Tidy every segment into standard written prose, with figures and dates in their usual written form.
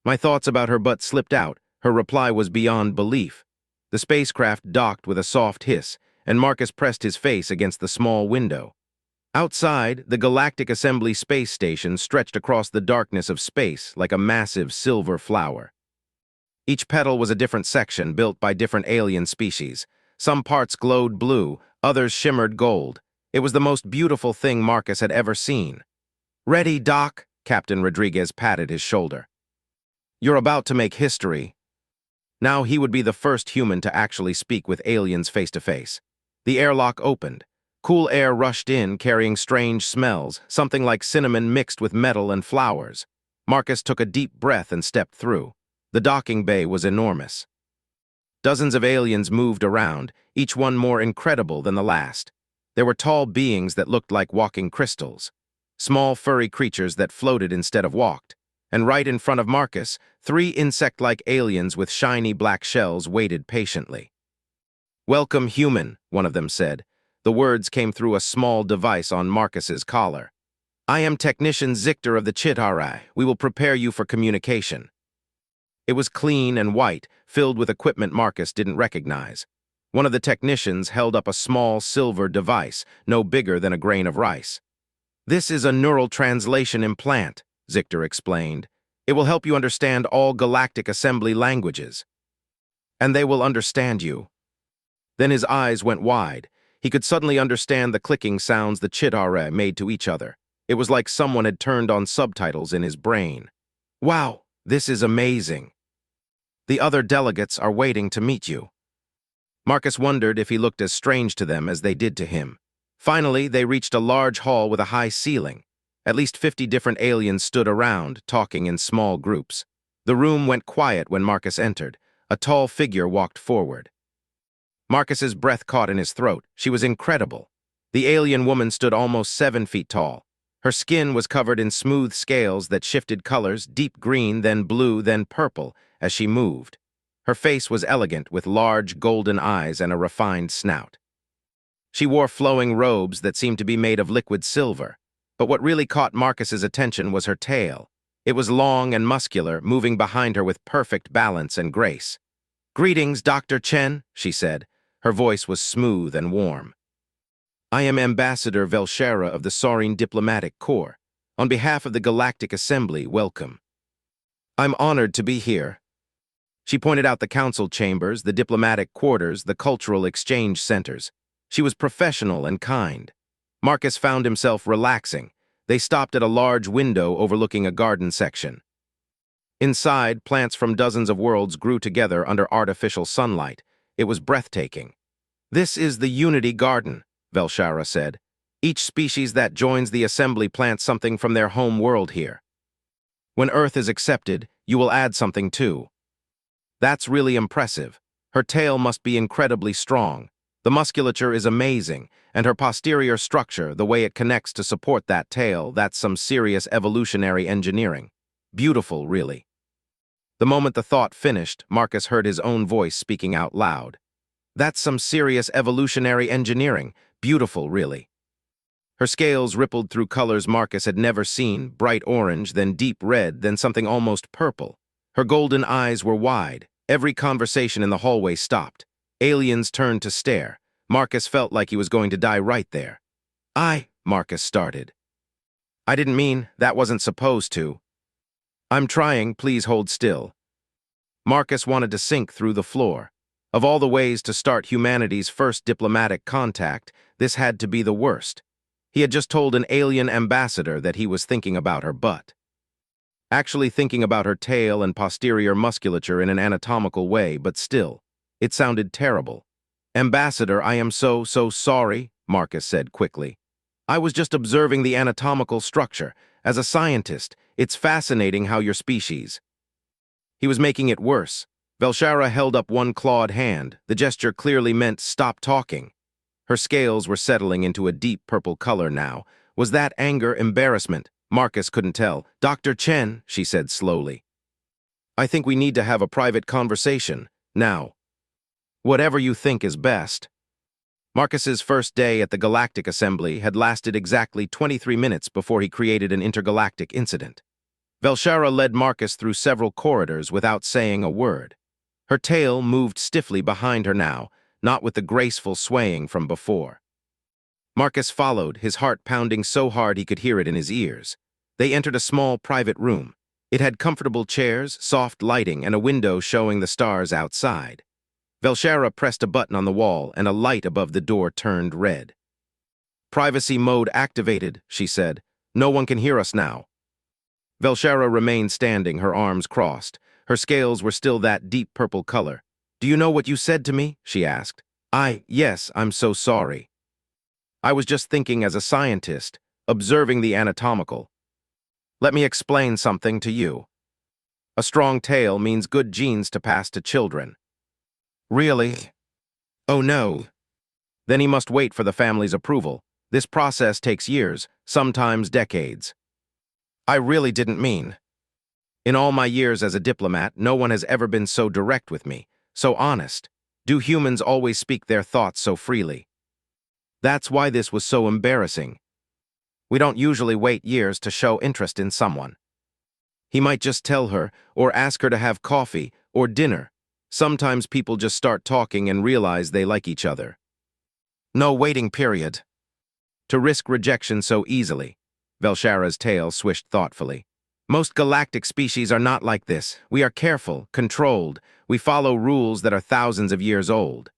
My thoughts about her butt slipped out. Her reply was beyond belief. The spacecraft docked with a soft hiss, and Marcus pressed his face against the small window. Outside, the Galactic Assembly space station stretched across the darkness of space like a massive silver flower. Each petal was a different section built by different alien species. Some parts glowed blue, others shimmered gold. It was the most beautiful thing Marcus had ever seen. "Ready, Doc?" Captain Rodriguez patted his shoulder. "You're about to make history." Now he would be the first human to actually speak with aliens face to face. The airlock opened. Cool air rushed in, carrying strange smells, something like cinnamon mixed with metal and flowers. Marcus took a deep breath and stepped through. The docking bay was enormous. Dozens of aliens moved around, each one more incredible than the last. There were tall beings that looked like walking crystals, small furry creatures that floated instead of walked. And right in front of Marcus, 3 insect-like aliens with shiny black shells waited patiently. "Welcome, human," one of them said. The words came through a small device on Marcus's collar. "I am Technician Zictor of the Chitauri. We will prepare you for communication." It was clean and white, filled with equipment Marcus didn't recognize. One of the technicians held up a small silver device, no bigger than a grain of rice. "This is a neural translation implant," Zictor explained. "It will help you understand all Galactic Assembly languages. And they will understand you." Then his eyes went wide. He could suddenly understand the clicking sounds the Chitauri made to each other. It was like someone had turned on subtitles in his brain. "Wow, this is amazing. The other delegates are waiting to meet you." Marcus wondered if he looked as strange to them as they did to him. Finally, they reached a large hall with a high ceiling. At least 50 different aliens stood around, talking in small groups. The room went quiet when Marcus entered. A tall figure walked forward. Marcus's breath caught in his throat. She was incredible. The alien woman stood almost 7 feet tall. Her skin was covered in smooth scales that shifted colors, deep green, then blue, then purple, as she moved. Her face was elegant, with large golden eyes and a refined snout. She wore flowing robes that seemed to be made of liquid silver. But what really caught Marcus's attention was her tail. It was long and muscular, moving behind her with perfect balance and grace. "Greetings, Dr. Chen," she said. Her voice was smooth and warm. "I am Ambassador Velshara of the Saurine Diplomatic Corps. On behalf of the Galactic Assembly, welcome. I'm honored to be here." She pointed out the council chambers, the diplomatic quarters, the cultural exchange centers. She was professional and kind. Marcus found himself relaxing. They stopped at a large window overlooking a garden section. Inside, plants from dozens of worlds grew together under artificial sunlight. It was breathtaking. "This is the Unity Garden," Velshara said. "Each species that joins the assembly plants something from their home world here. When Earth is accepted, you will add something too." "That's really impressive. Her tail must be incredibly strong. The musculature is amazing, and her posterior structure, the way it connects to support that tail, that's some serious evolutionary engineering. Beautiful, really." The moment the thought finished, Marcus heard his own voice speaking out loud. "That's some serious evolutionary engineering. Beautiful, really." Her scales rippled through colors Marcus had never seen, bright orange, then deep red, then something almost purple. Her golden eyes were wide. Every conversation in the hallway stopped. Aliens turned to stare. Marcus felt like he was going to die right there. Marcus started. "I didn't mean, that wasn't supposed to." "I'm trying, please hold still." Marcus wanted to sink through the floor. Of all the ways to start humanity's first diplomatic contact, this had to be the worst. He had just told an alien ambassador that he was thinking about her butt. Actually thinking about her tail and posterior musculature in an anatomical way, but still, it sounded terrible. "Ambassador, I am so sorry," Marcus said quickly. "I was just observing the anatomical structure. As a scientist, it's fascinating how your species—" He was making it worse. Velshara held up one clawed hand. The gesture clearly meant stop talking. Her scales were settling into a deep purple color now. Was that anger, embarrassment? Marcus couldn't tell. "Dr. Chen," she said slowly. "I think we need to have a private conversation, now. Whatever you think is best." Marcus's first day at the Galactic Assembly had lasted exactly 23 minutes before he created an intergalactic incident. Velshara led Marcus through several corridors without saying a word. Her tail moved stiffly behind her now, not with the graceful swaying from before. Marcus followed, his heart pounding so hard he could hear it in his ears. They entered a small private room. It had comfortable chairs, soft lighting, and a window showing the stars outside. Velshara pressed a button on the wall, and a light above the door turned red. "Privacy mode activated," she said. "No one can hear us now." Velshara remained standing, her arms crossed. Her scales were still that deep purple color. "Do you know what you said to me?" she asked. Yes, I'm so sorry. I was just thinking as a scientist, observing the anatomical. Let me explain something to you. A strong tail means good genes to pass to children." "Really?" "Oh no." "Then he must wait for the family's approval. This process takes years, sometimes decades." "I really didn't mean." "In all my years as a diplomat, no one has ever been so direct with me, so honest. Do humans always speak their thoughts so freely?" That's why this was so embarrassing. We don't usually wait years to show interest in someone. He might just tell her, or ask her to have coffee, or dinner. Sometimes people just start talking and realize they like each other. No waiting period. To risk rejection so easily. Velshara's tail swished thoughtfully. Most galactic species are not like this. We are careful, controlled. We follow rules that are thousands of years old.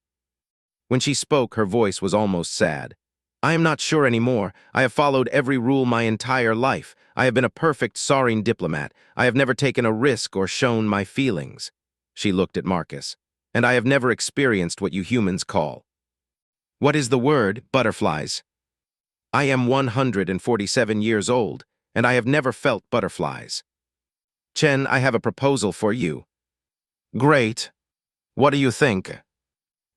When she spoke, her voice was almost sad. "I am not sure anymore. I have followed every rule my entire life. I have been a perfect Saurine diplomat. I have never taken a risk or shown my feelings." She looked at Marcus. "And I have never experienced what you humans call." "What is the word, butterflies?" "I am 147 years old, and I have never felt butterflies." "Chen, I have a proposal for you." "Great. What do you think?"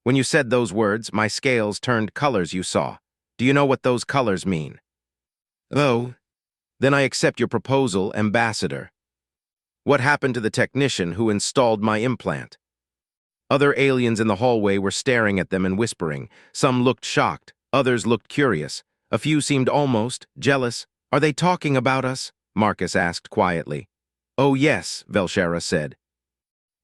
"When you said those words, my scales turned colors you saw. Do you know what those colors mean?" "Oh." "Then I accept your proposal, Ambassador." "What happened to the technician who installed my implant?" Other aliens in the hallway were staring at them and whispering. Some looked shocked, others looked curious. A few seemed almost jealous. "Are they talking about us?" Marcus asked quietly. "Oh yes," Velshara said.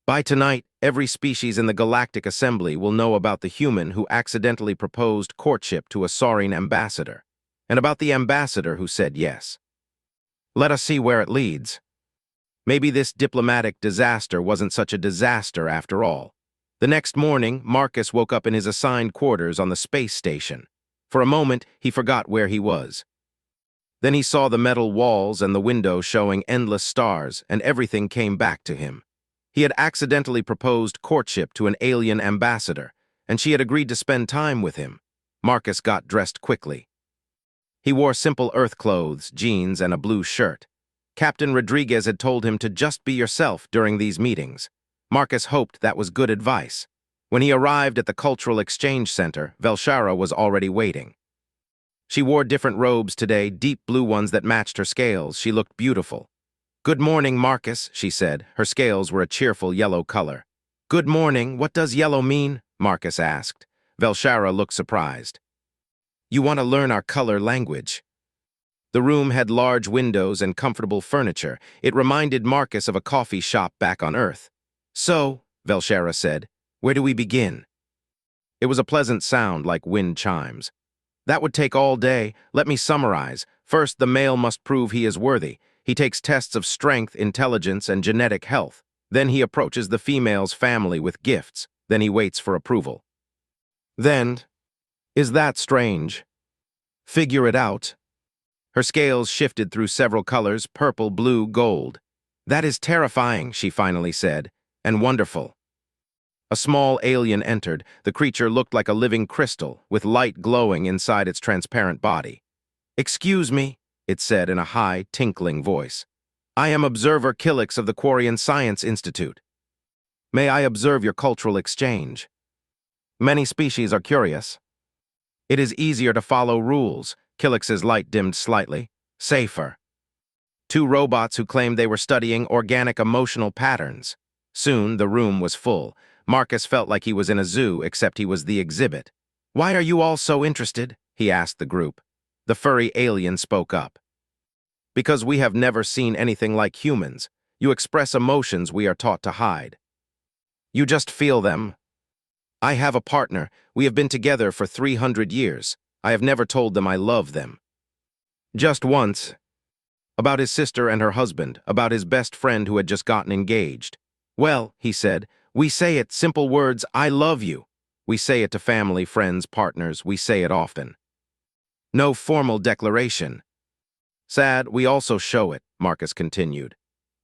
"By tonight, every species in the Galactic Assembly will know about the human who accidentally proposed courtship to a Saurine ambassador, and about the ambassador who said yes. Let us see where it leads. Maybe this diplomatic disaster wasn't such a disaster after all." The next morning, Marcus woke up in his assigned quarters on the space station. For a moment, he forgot where he was. Then he saw the metal walls and the window showing endless stars, and everything came back to him. He had accidentally proposed courtship to an alien ambassador, and she had agreed to spend time with him. Marcus got dressed quickly. He wore simple Earth clothes, jeans, and a blue shirt. Captain Rodriguez had told him to just be yourself during these meetings. Marcus hoped that was good advice. When he arrived at the Cultural Exchange Center, Velshara was already waiting. She wore different robes today, deep blue ones that matched her scales. She looked beautiful. "Good morning, Marcus," she said. Her scales were a cheerful yellow color. "Good morning. What does yellow mean?" Marcus asked. Velshara looked surprised. "You want to learn our color language." The room had large windows and comfortable furniture. It reminded Marcus of a coffee shop back on Earth. "So," Velshara said, "where do we begin?" It was a pleasant sound like wind chimes. "That would take all day. Let me summarize. First, the male must prove he is worthy. He takes tests of strength, intelligence, and genetic health. Then he approaches the female's family with gifts. Then he waits for approval." "Then, is that strange?" "Figure it out." Her scales shifted through several colors, purple, blue, gold. "That is terrifying," she finally said, "and wonderful." A small alien entered. The creature looked like a living crystal, with light glowing inside its transparent body. "Excuse me," it said in a high, tinkling voice. "I am Observer Killix of the Quarian Science Institute. May I observe your cultural exchange? Many species are curious. It is easier to follow rules." Killix's light dimmed slightly. "Safer." Two robots who claimed they were studying organic emotional patterns. Soon, the room was full. Marcus felt like he was in a zoo, except he was the exhibit. "Why are you all so interested?" he asked the group. The furry alien spoke up. Because we have never seen anything like humans. You express emotions we are taught to hide. You just feel them. I have a partner. We have been together for 300 years. I have never told them I love them. Just once. About his sister and her husband, about his best friend who had just gotten engaged. Well, he said, we say it, simple words, I love you. We say it to family, friends, partners, we say it often. No formal declaration. Sad, we also show it, Marcus continued.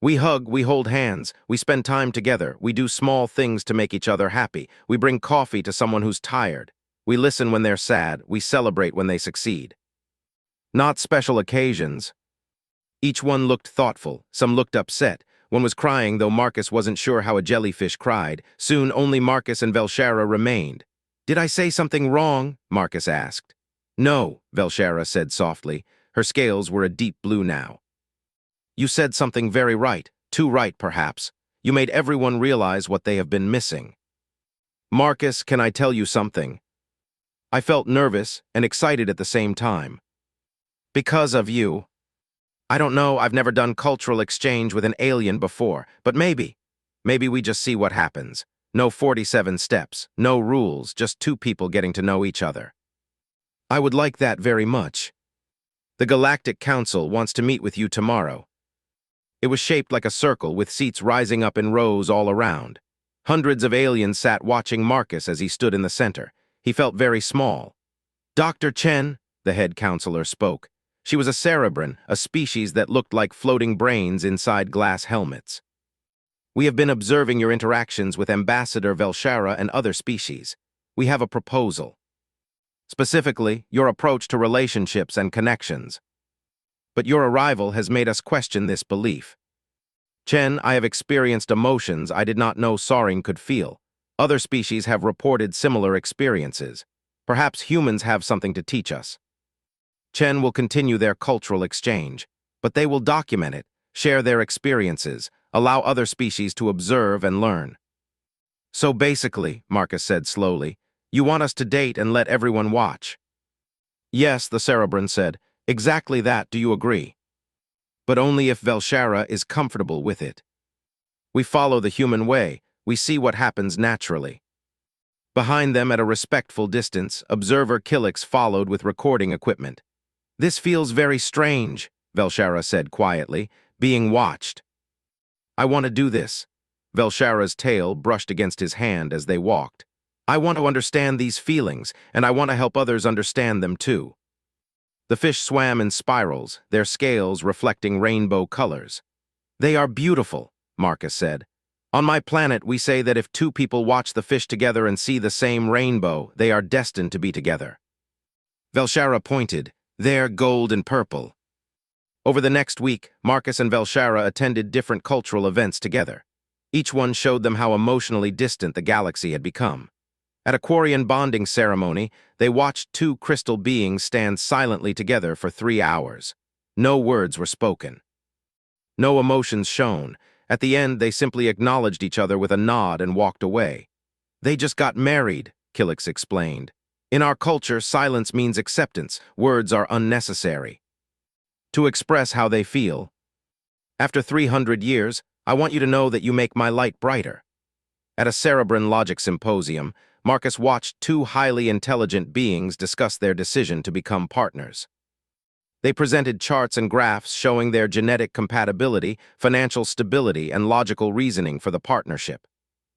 We hug, we hold hands, we spend time together, we do small things to make each other happy, we bring coffee to someone who's tired, we listen when they're sad, we celebrate when they succeed. Not special occasions. Each one looked thoughtful, some looked upset. One was crying, though Marcus wasn't sure how a jellyfish cried. Soon only Marcus and Velshara remained. Did I say something wrong? Marcus asked. No, Velshara said softly. Her scales were a deep blue now. You said something very right, too right perhaps. You made everyone realize what they have been missing. Marcus, can I tell you something? I felt nervous and excited at the same time. Because of you. I don't know, I've never done cultural exchange with an alien before, but maybe we just see what happens. No 47 steps, no rules, just two people getting to know each other. I would like that very much. The Galactic Council wants to meet with you tomorrow. It was shaped like a circle with seats rising up in rows all around. Hundreds of aliens sat watching Marcus as he stood in the center. He felt very small. Dr. Chen, the head counselor spoke. She was a cerebrin, a species that looked like floating brains inside glass helmets. We have been observing your interactions with Ambassador Velshara and other species. We have a proposal. Specifically, your approach to relationships and connections. But your arrival has made us question this belief. Chen, I have experienced emotions I did not know Soaring could feel. Other species have reported similar experiences. Perhaps humans have something to teach us. Chen will continue their cultural exchange, but they will document it, share their experiences, allow other species to observe and learn. So basically, Marcus said slowly, you want us to date and let everyone watch. Yes, the Cerebrin said, exactly that, do you agree? But only if Velshara is comfortable with it. We follow the human way, we see what happens naturally. Behind them at a respectful distance, observer Killix followed with recording equipment. This feels very strange, Velshara said quietly, being watched. I want to do this. Velshara's tail brushed against his hand as they walked. I want to understand these feelings, and I want to help others understand them too. The fish swam in spirals, their scales reflecting rainbow colors. They are beautiful, Marcus said. On my planet, we say that if two people watch the fish together and see the same rainbow, they are destined to be together. Velshara pointed. They're gold and purple. Over the next week, Marcus and Velshara attended different cultural events together. Each one showed them how emotionally distant the galaxy had become. At a Quarian bonding ceremony, they watched two crystal beings stand silently together for 3 hours. No words were spoken. No emotions shown. At the end, they simply acknowledged each other with a nod and walked away. They just got married, Killix explained. In our culture, silence means acceptance. Words are unnecessary. To express how they feel. After 300 years, I want you to know that you make my light brighter. At a Cerebrin logic symposium, Marcus watched two highly intelligent beings discuss their decision to become partners. They presented charts and graphs showing their genetic compatibility, financial stability, and logical reasoning for the partnership.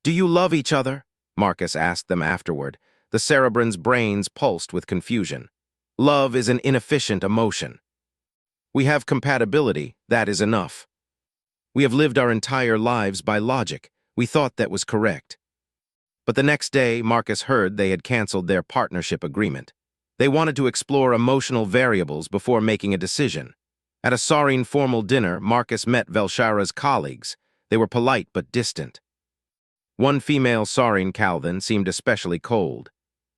Do you love each other? Marcus asked them afterward. The Cerebrin's brains pulsed with confusion. Love is an inefficient emotion. We have compatibility, that is enough. We have lived our entire lives by logic. We thought that was correct. But the next day, Marcus heard they had canceled their partnership agreement. They wanted to explore emotional variables before making a decision. At a Saurine formal dinner, Marcus met Velshara's colleagues. They were polite but distant. One female Saurine, Calvin, seemed especially cold.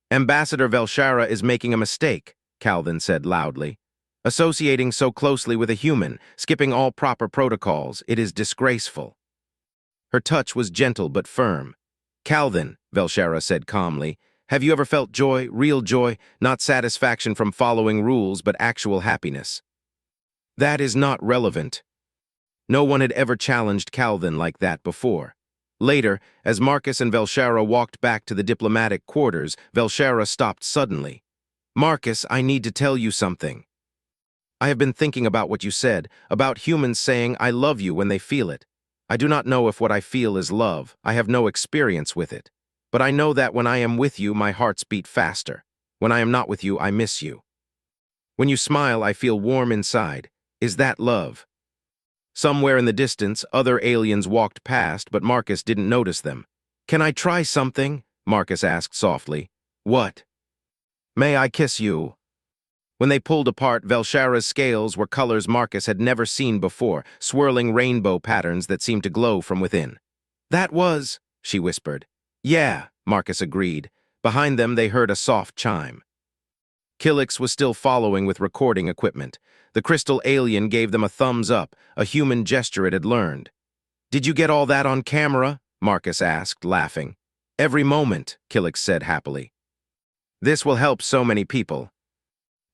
Ambassador Velshara is making a mistake, Calvin said loudly. Associating so closely with a human, skipping all proper protocols, it is disgraceful. Her touch was gentle but firm. Calvin, Velshara said calmly, have you ever felt joy, real joy, not satisfaction from following rules but actual happiness? That is not relevant. No one had ever challenged Calvin like that before. Later, as Marcus and Velshara walked back to the diplomatic quarters, Velshara stopped suddenly. Marcus, I need to tell you something. I have been thinking about what you said, about humans saying, I love you when they feel it. I do not know if what I feel is love. I have no experience with it. But I know that when I am with you, my hearts beat faster. When I am not with you, I miss you. When you smile, I feel warm inside. Is that love? Somewhere in the distance, other aliens walked past, but Marcus didn't notice them. Can I try something? Marcus asked softly. What? May I kiss you? When they pulled apart, Velshara's scales were colors Marcus had never seen before, swirling rainbow patterns that seemed to glow from within. That was, she whispered. Yeah, Marcus agreed. Behind them, they heard a soft chime. Kylix was still following with recording equipment. The crystal alien gave them a thumbs up, a human gesture it had learned. Did you get all that on camera? Marcus asked, laughing. Every moment, Kylix said happily. This will help so many people.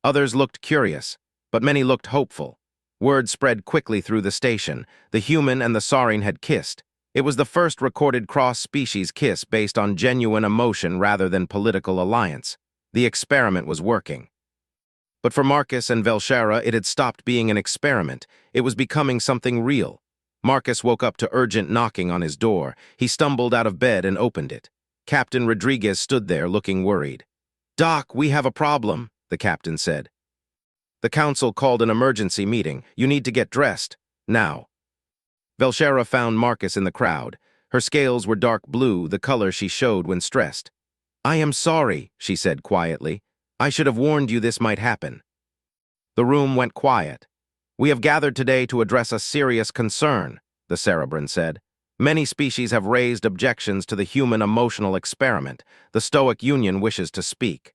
Others looked curious, but many looked hopeful. Word spread quickly through the station. The human and the Saurine had kissed. It was the first recorded cross-species kiss based on genuine emotion rather than political alliance. The experiment was working. But for Marcus and Velshara, it had stopped being an experiment. It was becoming something real. Marcus woke up to urgent knocking on his door. He stumbled out of bed and opened it. Captain Rodriguez stood there looking worried. Doc, we have a problem, the captain said. The council called an emergency meeting. You need to get dressed. Now. Velshara found Marcus in the crowd. Her scales were dark blue, the color she showed when stressed. I am sorry, she said quietly. I should have warned you this might happen. The room went quiet. We have gathered today to address a serious concern, the Cerebran said. Many species have raised objections to the human emotional experiment. The Stoic Union wishes to speak.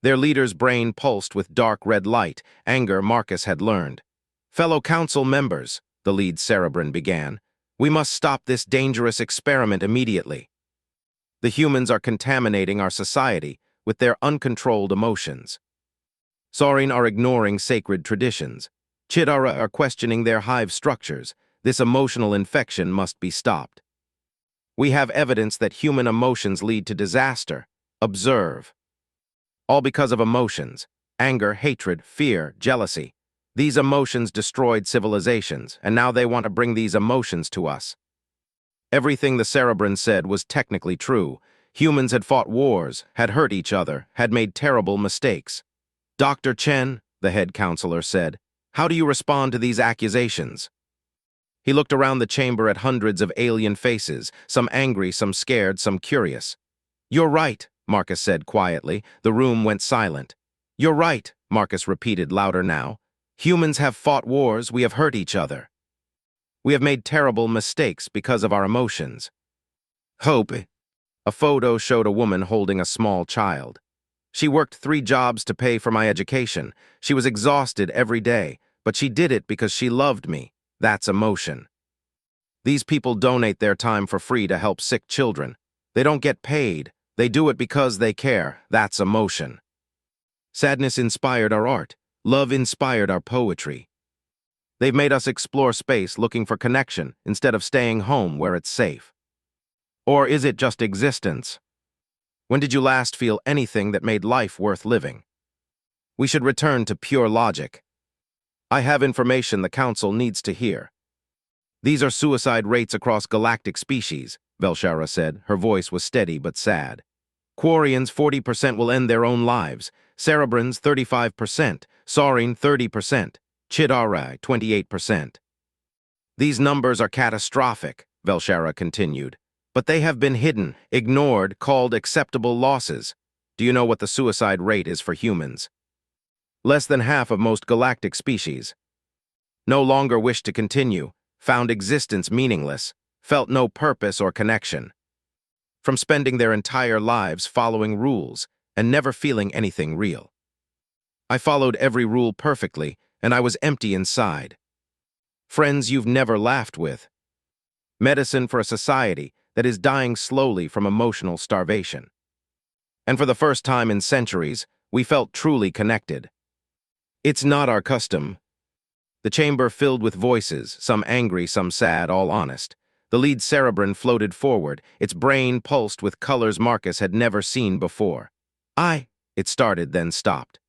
Their leader's brain pulsed with dark red light, anger Marcus had learned. Fellow council members, the lead Cerebran began, we must stop this dangerous experiment immediately. The humans are contaminating our society with their uncontrolled emotions. Saurine are ignoring sacred traditions. Chidara are questioning their hive structures. This emotional infection must be stopped. We have evidence that human emotions lead to disaster. Observe. All because of emotions. Anger, hatred, fear, jealousy. These emotions destroyed civilizations, and now they want to bring these emotions to us. Everything the Cerebran said was technically true. Humans had fought wars, had hurt each other, had made terrible mistakes. Dr. Chen, the head counselor said, how do you respond to these accusations? He looked around the chamber at hundreds of alien faces, some angry, some scared, some curious. You're right, Marcus said quietly. The room went silent. You're right, Marcus repeated louder now. Humans have fought wars, we have hurt each other. We have made terrible mistakes because of our emotions. Hope. A photo showed a woman holding a small child. She worked 3 jobs to pay for my education. She was exhausted every day, but she did it because she loved me. That's emotion. These people donate their time for free to help sick children. They don't get paid. They do it because they care. That's emotion. Sadness inspired our art. Love inspired our poetry. They've made us explore space looking for connection instead of staying home where it's safe. Or is it just existence? When did you last feel anything that made life worth living? We should return to pure logic. I have information the Council needs to hear. These are suicide rates across galactic species, Velshara said. Her voice was steady but sad. Quarians 40% will end their own lives. Cerebrans 35%. Saurine 30%. Chidara 28%. These numbers are catastrophic, Velshara continued. But they have been hidden, ignored, called acceptable losses. Do you know what the suicide rate is for humans? Less than half of most galactic species. No longer wished to continue, found existence meaningless, felt no purpose or connection. From spending their entire lives following rules and never feeling anything real. I followed every rule perfectly, and I was empty inside. Friends you've never laughed with. Medicine for a society that is dying slowly from emotional starvation. And for the first time in centuries, we felt truly connected. It's not our custom. The chamber filled with voices, some angry, some sad, all honest. The lead cerebrin floated forward, its brain pulsed with colors Marcus had never seen before. It started, then stopped.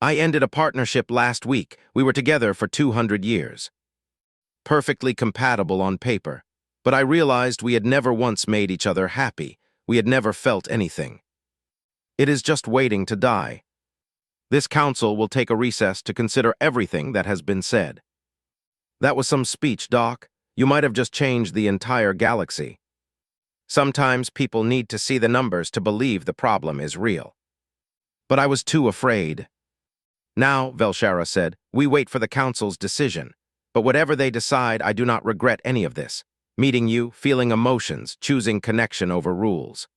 I ended a partnership last week. We were together for 200 years. Perfectly compatible on paper. But I realized we had never once made each other happy. We had never felt anything. It is just waiting to die. This council will take a recess to consider everything that has been said. That was some speech, Doc. You might have just changed the entire galaxy. Sometimes people need to see the numbers to believe the problem is real. But I was too afraid. Now, Velshara said, we wait for the council's decision. But whatever they decide, I do not regret any of this. Meeting you, feeling emotions, choosing connection over rules.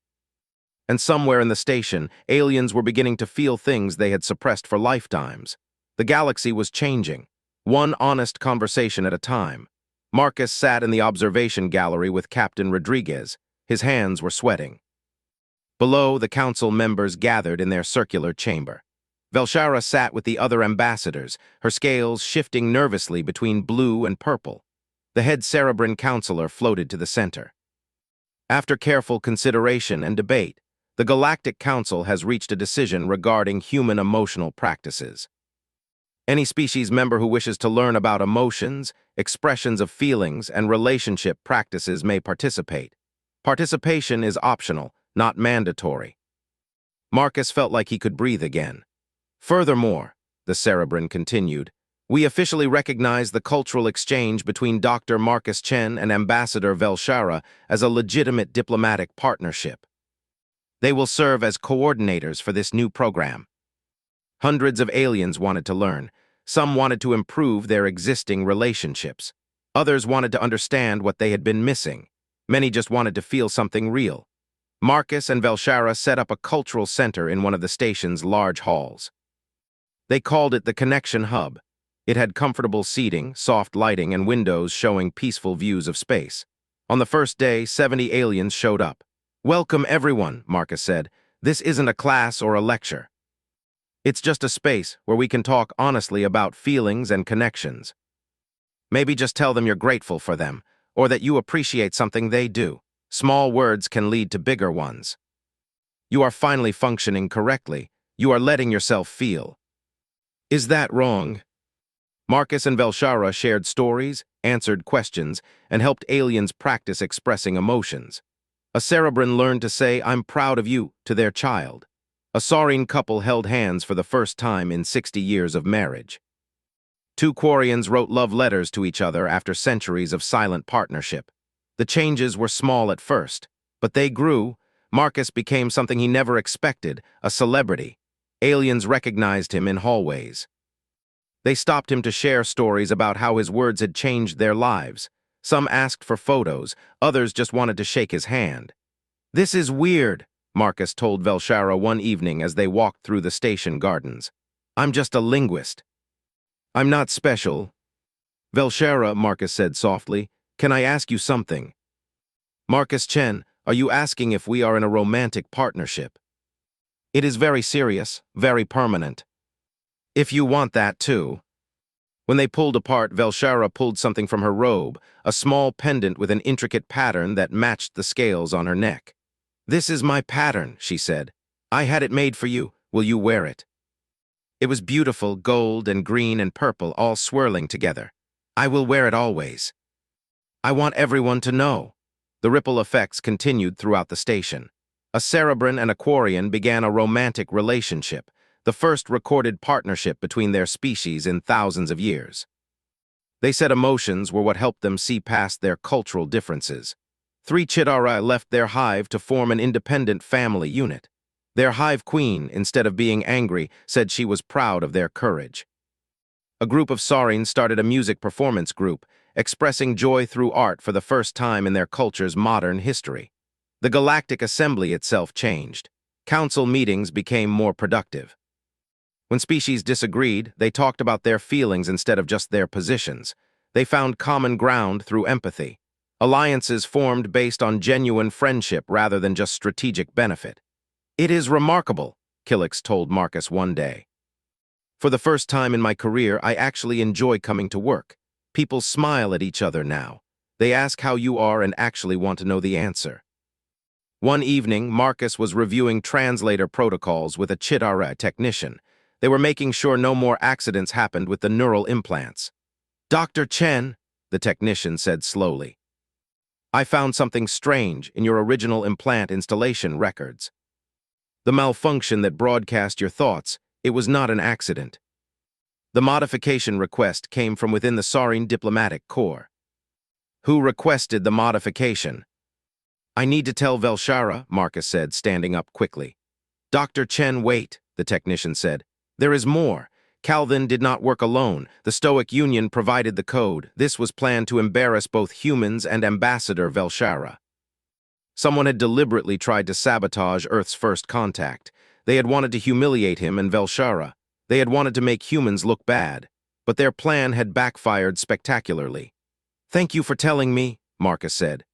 And somewhere in the station, aliens were beginning to feel things they had suppressed for lifetimes. The galaxy was changing, one honest conversation at a time. Marcus sat in the observation gallery with Captain Rodriguez. His hands were sweating. Below, the council members gathered in their circular chamber. Velshara sat with the other ambassadors, her scales shifting nervously between blue and purple. The head cerebrin counselor floated to the center. After careful consideration and debate, the Galactic Council has reached a decision regarding human emotional practices. Any species member who wishes to learn about emotions, expressions of feelings, and relationship practices may participate. Participation is optional, not mandatory. Marcus felt like he could breathe again. Furthermore, the cerebrin continued, we officially recognize the cultural exchange between Dr. Marcus Chen and Ambassador Velshara as a legitimate diplomatic partnership. They will serve as coordinators for this new program. Hundreds of aliens wanted to learn. Some wanted to improve their existing relationships. Others wanted to understand what they had been missing. Many just wanted to feel something real. Marcus and Velshara set up a cultural center in one of the station's large halls. They called it the Connection Hub. It had comfortable seating, soft lighting, and windows showing peaceful views of space. On the first day, 70 aliens showed up. Welcome everyone, Marcus said. This isn't a class or a lecture. It's just a space where we can talk honestly about feelings and connections. Maybe just tell them you're grateful for them, or that you appreciate something they do. Small words can lead to bigger ones. You are finally functioning correctly. You are letting yourself feel. Is that wrong? Marcus and Velshara shared stories, answered questions, and helped aliens practice expressing emotions. A cerebrin learned to say, I'm proud of you, to their child. A Saurine couple held hands for the first time in 60 years of marriage. Two Quarians wrote love letters to each other after centuries of silent partnership. The changes were small at first, but they grew. Marcus became something he never expected, a celebrity. Aliens recognized him in hallways. They stopped him to share stories about how his words had changed their lives. Some asked for photos, others just wanted to shake his hand. This is weird, Marcus told Velshara one evening as they walked through the station gardens. I'm just a linguist. I'm not special. Velshara, Marcus said softly, can I ask you something? Marcus Chen, are you asking if we are in a romantic partnership? It is very serious, very permanent. If you want that too. When they pulled apart, Velshara pulled something from her robe, a small pendant with an intricate pattern that matched the scales on her neck. This is my pattern, she said. I had it made for you. Will you wear it? It was beautiful, gold and green and purple all swirling together. I will wear it always. I want everyone to know. The ripple effects continued throughout the station. A cerebrin and a Quarian began a romantic relationship, the first recorded partnership between their species in thousands of years. They said emotions were what helped them see past their cultural differences. 3 Chitara left their hive to form an independent family unit. Their hive queen, instead of being angry, said she was proud of their courage. A group of Saurines started a music performance group, expressing joy through art for the first time in their culture's modern history. The Galactic Assembly itself changed. Council meetings became more productive. When species disagreed, they talked about their feelings instead of just their positions. They found common ground through empathy. Alliances formed based on genuine friendship rather than just strategic benefit. It is remarkable, Killix told Marcus one day. For the first time in my career, I actually enjoy coming to work. People smile at each other now. They ask how you are and actually want to know the answer. One evening, Marcus was reviewing translator protocols with a Chitara technician. They were making sure no more accidents happened with the neural implants. "Dr. Chen," the technician said slowly, "I found something strange in your original implant installation records. The malfunction that broadcast your thoughts, it was not an accident. The modification request came from within the Saurine Diplomatic Corps." "Who requested the modification?" "I need to tell Velshara," Marcus said, standing up quickly. "Dr. Chen, wait," the technician said. "There is more. Calvin did not work alone. The Stoic Union provided the code. This was planned to embarrass both humans and Ambassador Velshara. Someone had deliberately tried to sabotage Earth's first contact. They had wanted to humiliate him and Velshara. They had wanted to make humans look bad. But their plan had backfired spectacularly." "Thank you for telling me," Marcus said.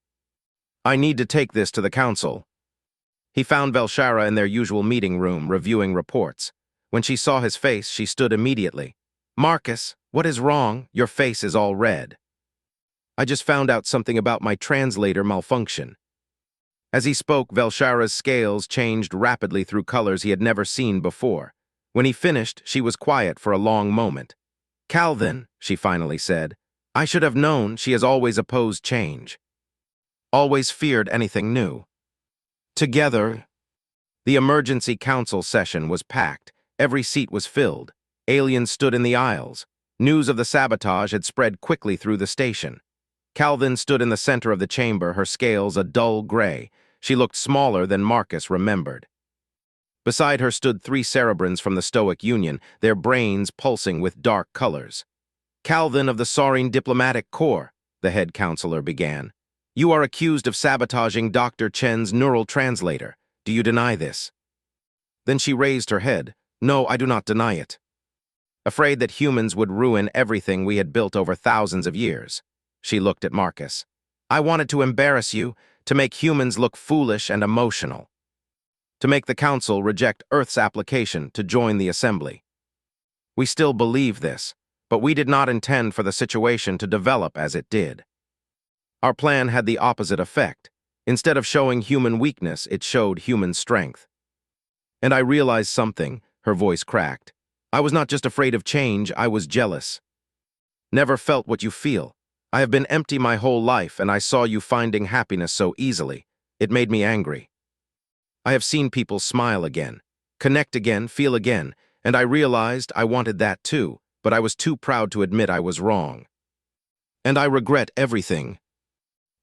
"I need to take this to the council." He found Velshara in their usual meeting room, reviewing reports. When she saw his face, she stood immediately. "Marcus, what is wrong? Your face is all red." "I just found out something about my translator malfunction." As he spoke, Velshara's scales changed rapidly through colors he had never seen before. When he finished, she was quiet for a long moment. "Calvin," she finally said, "I should have known. She has always opposed change. Always feared anything new." Together, the emergency council session was packed. Every seat was filled. Aliens stood in the aisles. News of the sabotage had spread quickly through the station. Calvin stood in the center of the chamber, her scales a dull gray. She looked smaller than Marcus remembered. Beside her stood 3 Cerebrans from the Stoic Union, their brains pulsing with dark colors. "Calvin of the Saurine Diplomatic Corps," the head counselor began. "You are accused of sabotaging Dr. Chen's neural translator. Do you deny this?" Then she raised her head. "No, I do not deny it." Afraid that humans would ruin everything we had built over thousands of years, she looked at Marcus. "I wanted to embarrass you, to make humans look foolish and emotional. To make the council reject Earth's application to join the assembly. We still believe this, but we did not intend for the situation to develop as it did. Our plan had the opposite effect. Instead of showing human weakness, it showed human strength. And I realized something," her voice cracked. "I was not just afraid of change, I was jealous. Never felt what you feel. I have been empty my whole life, and I saw you finding happiness so easily. It made me angry. I have seen people smile again, connect again, feel again, and I realized I wanted that too, but I was too proud to admit I was wrong. And I regret everything.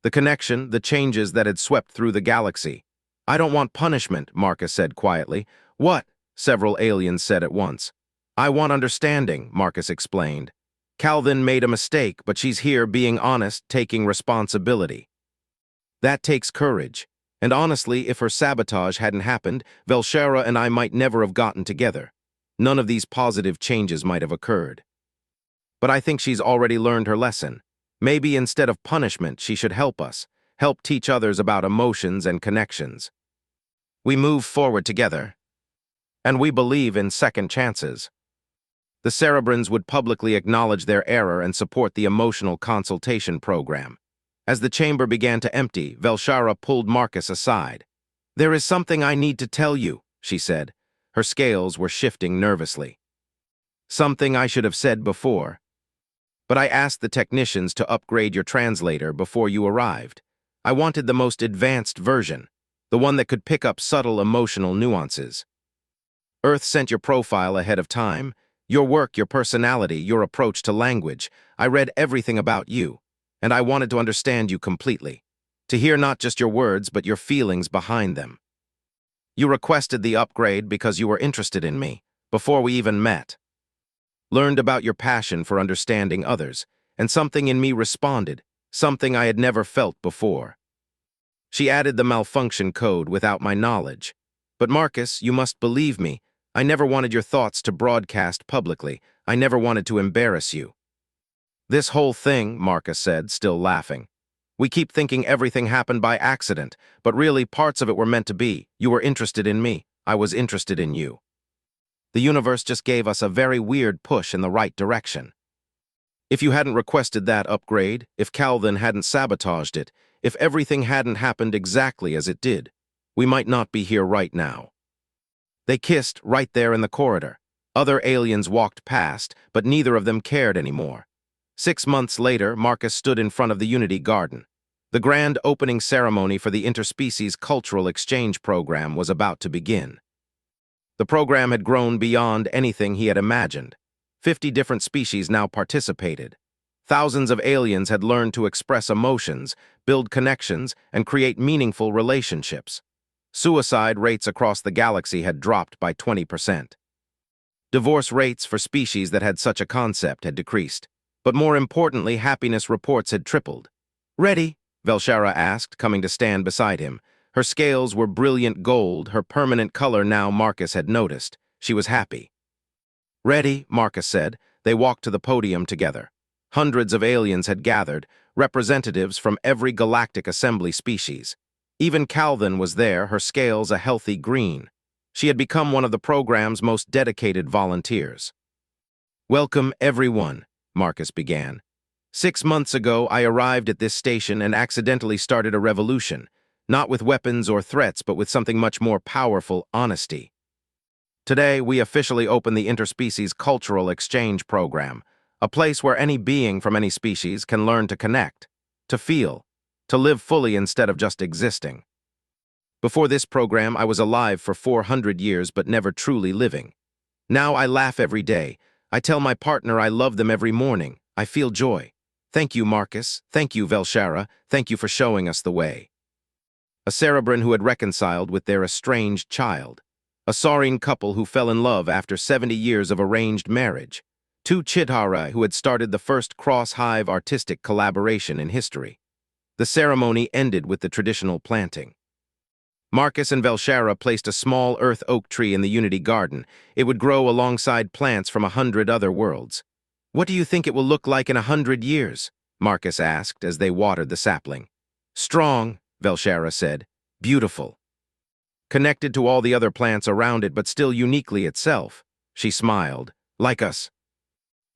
The connection, the changes that had swept through the galaxy. I don't want punishment," Marcus said quietly. "What?" several aliens said at once. "I want understanding," Marcus explained. "Calvin made a mistake, but she's here being honest, taking responsibility. That takes courage. And honestly, if her sabotage hadn't happened, Velshara and I might never have gotten together. None of these positive changes might have occurred. But I think she's already learned her lesson. Maybe instead of punishment, she should help us, help teach others about emotions and connections. We move forward together. And we believe in second chances." The Cerebrans would publicly acknowledge their error and support the emotional consultation program. As the chamber began to empty, Velshara pulled Marcus aside. "There is something I need to tell you," she said. Her scales were shifting nervously. "Something I should have said before. But I asked the technicians to upgrade your translator before you arrived. I wanted the most advanced version, the one that could pick up subtle emotional nuances. Earth sent your profile ahead of time. Your work, your personality, your approach to language. I read everything about you, and I wanted to understand you completely. To hear not just your words, but your feelings behind them. You requested the upgrade because you were interested in me, before we even met. Learned about your passion for understanding others, and something in me responded, something I had never felt before. She added the malfunction code without my knowledge. But Marcus, you must believe me. I never wanted your thoughts to broadcast publicly. I never wanted to embarrass you." "This whole thing," Marcus said, still laughing. "We keep thinking everything happened by accident, but really parts of it were meant to be. You were interested in me. I was interested in you." The universe just gave us a very weird push in the right direction. If you hadn't requested that upgrade, if Calvin hadn't sabotaged it, if everything hadn't happened exactly as it did, we might not be here right now." They kissed right there in the corridor. Other aliens walked past, but neither of them cared anymore. 6 months later, Marcus stood in front of the Unity Garden. The grand opening ceremony for the Interspecies Cultural Exchange Program was about to begin. The program had grown beyond anything he had imagined. 50 different species now participated. Thousands of aliens had learned to express emotions, build connections, and create meaningful relationships. Suicide rates across the galaxy had dropped by 20%. Divorce rates for species that had such a concept had decreased. But more importantly, happiness reports had tripled. "Ready?" Velshara asked, coming to stand beside him. Her scales were brilliant gold, her permanent color now Marcus had noticed. She was happy. "Ready," Marcus said. They walked to the podium together. Hundreds of aliens had gathered, representatives from every galactic assembly species. Even Calvin was there, her scales a healthy green. She had become one of the program's most dedicated volunteers. "Welcome, everyone," Marcus began. "6 months ago, I arrived at this station and accidentally started a revolution, not with weapons or threats, but with something much more powerful: honesty. Today, we officially open the Interspecies Cultural Exchange Program, a place where any being from any species can learn to connect, to feel, to live fully instead of just existing. Before this program, I was alive for 400 years but never truly living. Now I laugh every day. I tell my partner I love them every morning. I feel joy. Thank you, Marcus. Thank you, Velshara. Thank you for showing us the way." A Cerebran who had reconciled with their estranged child. A Saurine couple who fell in love after 70 years of arranged marriage. 2 Chidhara who had started the first cross-hive artistic collaboration in history. The ceremony ended with the traditional planting. Marcus and Velshara placed a small earth oak tree in the Unity Garden. It would grow alongside plants from 100 other worlds. "What do you think it will look like in 100 years?" Marcus asked as they watered the sapling. "Strong," Velshara said. "Beautiful. Connected to all the other plants around it, but still uniquely itself." She smiled. "Like us."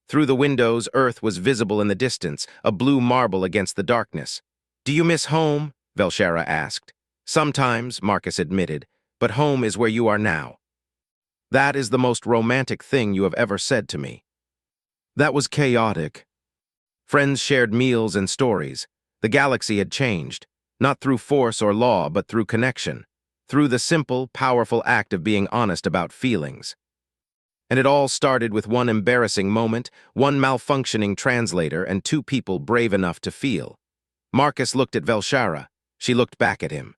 Through the windows, Earth was visible in the distance, a blue marble against the darkness. "Do you miss home?" Velshara asked. "Sometimes," Marcus admitted, "but home is where you are now." "That is the most romantic thing you have ever said to me." "That was chaotic." Friends shared meals and stories. The galaxy had changed, not through force or law, but through connection, through the simple, powerful act of being honest about feelings. And it all started with one embarrassing moment, one malfunctioning translator, and 2 people brave enough to feel. Marcus looked at Velshara. She looked back at him.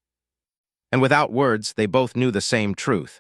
And without words, they both knew the same truth.